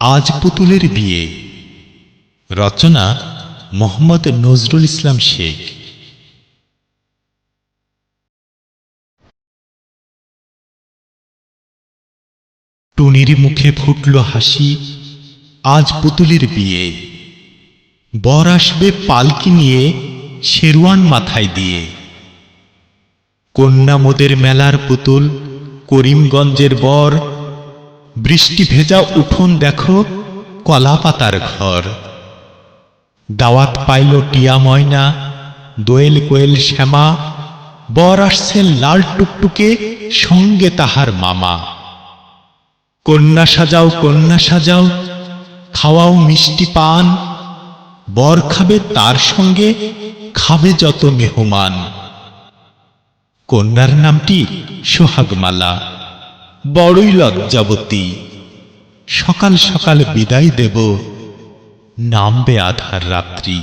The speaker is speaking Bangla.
আজ পুতুলের বিয়ে। রচনা মোহাম্মদ নজরুল ইসলাম শেখ। টুনির মুখে ফুটল হাসি, আজ পুতুলের বিয়ে। বর আসবে পালকি নিয়ে, শেরওয়ান মাথায় দিয়ে। কন্যা মোদের মেলার পুতুল, করিমগঞ্জের বর। বৃষ্টি ভেজা উঠোন দেখো, কলা পাতার ঘর। দাওয়াত পাইল টিয়া ময়না, দোয়েল কোয়েল শ্যামা। বর আসছেন লাল টুকটুকে, সঙ্গে তাহার মামা। কন্যা সাজাও, খাওয়াও মিষ্টি পান। বর খাবে তার সঙ্গে, খাবে যত মেহমান। কন্যার নামটি সোহাগমালা, বড়ই লজ্জাবতী। সকাল সকাল বিদায় দেব, নামবে আধার রাত্রি।